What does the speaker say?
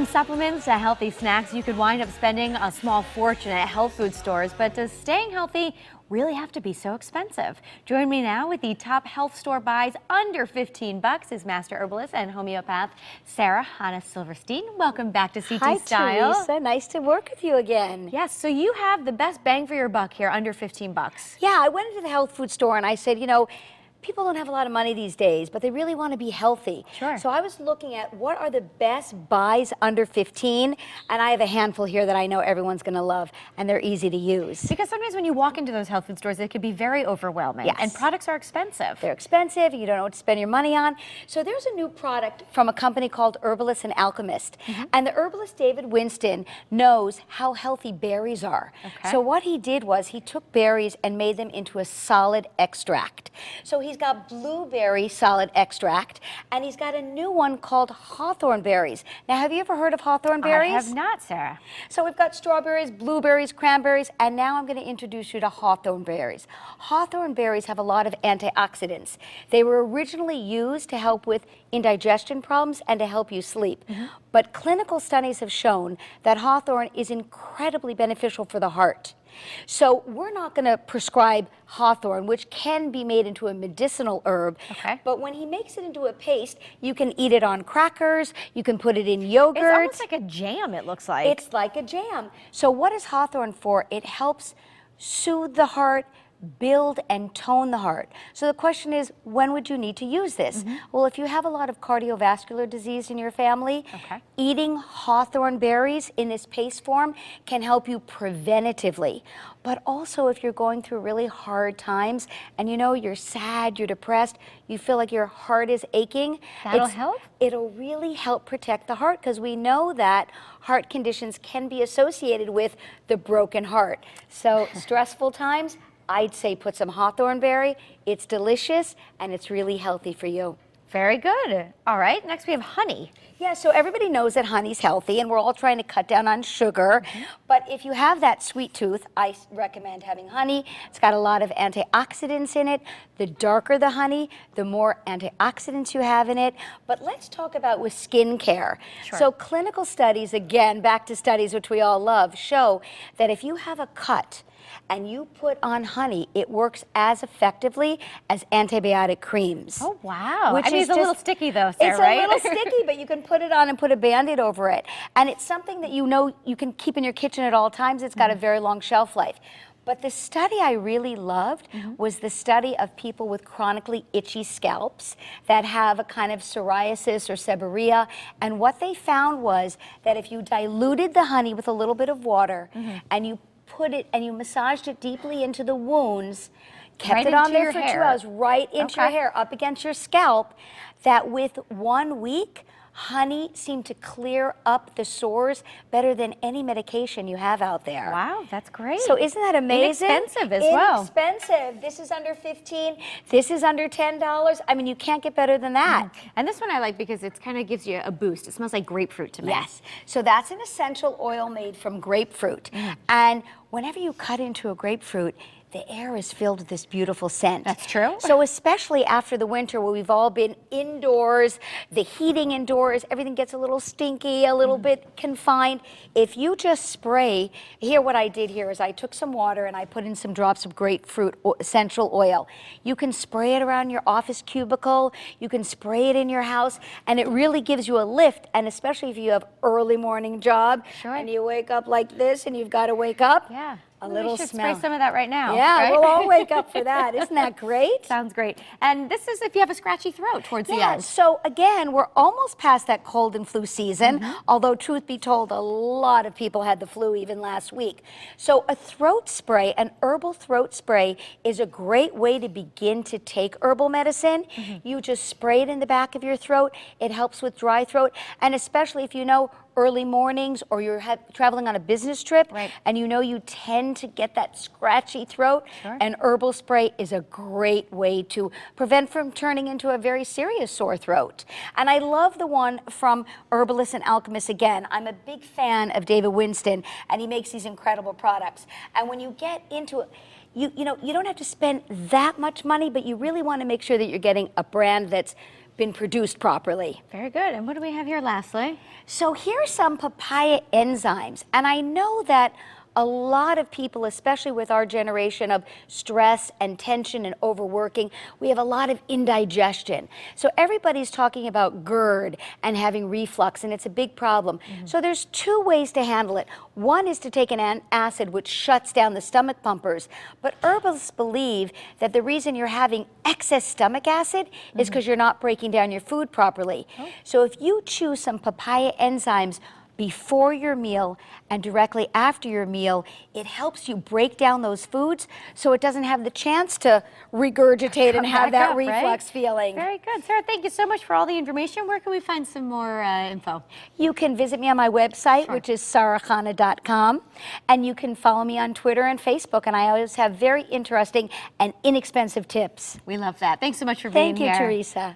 From supplements to healthy snacks, you could wind up spending a small fortune at health food stores, but does staying healthy really have to be so expensive? Join me now with the top health store buys under 15 bucks is master herbalist and homeopath Sara Chana Silverstein. Welcome back to CT Style. Hi, Teresa. Nice to work with you again. Yes, so you have the best bang for your buck here, under 15 bucks. Yeah, I went into the health food store and I said, you know, people don't have a lot of money these days, but they really want to be healthy. Sure. So I was looking at what are the best buys under 15, and I have a handful here that I know everyone's going to love, and they're easy to use. Because sometimes when you walk into those health food stores, it could be very overwhelming. Yes. And products are expensive. They're expensive, you don't know what to spend your money on. So there's a new product from a company called Herbalist and Alchemist. And the herbalist, David Winston, knows how healthy berries are. Okay. So what he did was he took berries and made them into a solid extract. So he's got blueberry solid extract, and he's got a new one called hawthorn berries. Now, have you ever heard of hawthorn berries? I have not, Sarah. So we've got strawberries, blueberries, cranberries, and now I'm going to introduce you to hawthorn berries. Hawthorn berries have a lot of antioxidants. They were originally used to help with indigestion problems and to help you sleep. But clinical studies have shown that hawthorn is incredibly beneficial for the heart. So we're not going to prescribe hawthorn, which can be made into a medicinal herb. Okay. But when he makes it into a paste, you can eat it on crackers, you can put it in yogurt. It's almost like a jam, it looks like. It's like a jam. So what is hawthorn for? It helps soothe the heart, build and tone the heart. So the question is, when would you need to use this? Well, if you have a lot of cardiovascular disease in your family, eating hawthorn berries in this paste form can help you preventatively. But also if you're going through really hard times and you know you're sad, you're depressed, you feel like your heart is aching. That'll help? It'll really help protect the heart, because we know that heart conditions can be associated with the broken heart. So stressful times, I'd say put some hawthorn berry. It's delicious and it's really healthy for you. Very good. All right, next we have honey. Yeah, so everybody knows that honey's healthy and we're all trying to cut down on sugar. But if you have that sweet tooth, I recommend having honey. It's got a lot of antioxidants in it. The darker the honey, the more antioxidants you have in it. But let's talk about with skincare. Sure. So clinical studies, again, back to studies which we all love, show that if you have a cut and you put on honey, it works as effectively as antibiotic creams. Oh, wow. Which I mean, is it's a little just- sticky though, Sarah, It's right? a little sticky, but you can put it on and put a Band-Aid over it. And it's something that you know you can keep in your kitchen at all times. It's got a very long shelf life. But the study I really loved was the study of people with chronically itchy scalps that have a kind of psoriasis or seborrhea. And what they found was that if you diluted the honey with a little bit of water and you put it and you massaged it deeply into the wounds, kept Right it on into there your for hair. 2 hours, right into your Okay. hair, up against your scalp, that with 1 week, honey seemed to clear up the sores better than any medication you have out there. Wow, that's great. So isn't that amazing? Inexpensive as well. Inexpensive. This is under 15. This is under $10. I mean, you can't get better than that. And this one I like because it kind of gives you a boost. It smells like grapefruit to me. Yes. So that's an essential oil made from grapefruit. And whenever you cut into a grapefruit, the air is filled with this beautiful scent. That's true. So especially after the winter where we've all been indoors, the heating indoors, everything gets a little stinky, a little bit confined. If you just spray, here what I did here is I took some water and I put in some drops of grapefruit essential oil. You can spray it around your office cubicle, you can spray it in your house, and it really gives you a lift. And especially if you have early morning job and you wake up like this and you've got to wake up. Yeah. A We little should smell. spray some of that right now. Yeah, right? we'll all wake up for that. Isn't that great? Sounds great. And this is if you have a scratchy throat towards the Yeah, end. so again, we're almost past that cold and flu season, although truth be told, a lot of people had the flu even last week. So a throat spray, an herbal throat spray, is a great way to begin to take herbal medicine. You just spray it in the back of your throat. It helps with dry throat, and especially if you know early mornings or you're traveling on a business trip and you know you tend to get that scratchy throat, an herbal spray is a great way to prevent from turning into a very serious sore throat. And I love the one from Herbalist and Alchemist again. I'm a big fan of David Winston, and he makes these incredible products. And when you get into it, you know, you don't have to spend that much money, but you really want to make sure that you're getting a brand that's been produced properly. Very good. And what do we have here lastly? So here's some papaya enzymes. And I know that a lot of people, especially with our generation of stress and tension and overworking, we have a lot of indigestion. So everybody's talking about GERD and having reflux, and it's a big problem. So there's two ways to handle it. One is to take an acid which shuts down the stomach pumpers, but herbalists believe that the reason you're having excess stomach acid is because you're not breaking down your food properly. So if you chew some papaya enzymes before your meal and directly after your meal, it helps you break down those foods so it doesn't have the chance to regurgitate and have that reflux feeling. Very good. Sarah, thank you so much for all the information. Where can we find some more info? You can visit me on my website, which is sarachana.com, and you can follow me on Twitter and Facebook, and I always have very interesting and inexpensive tips. We love that. Thanks so much for being here. Thank you, Teresa.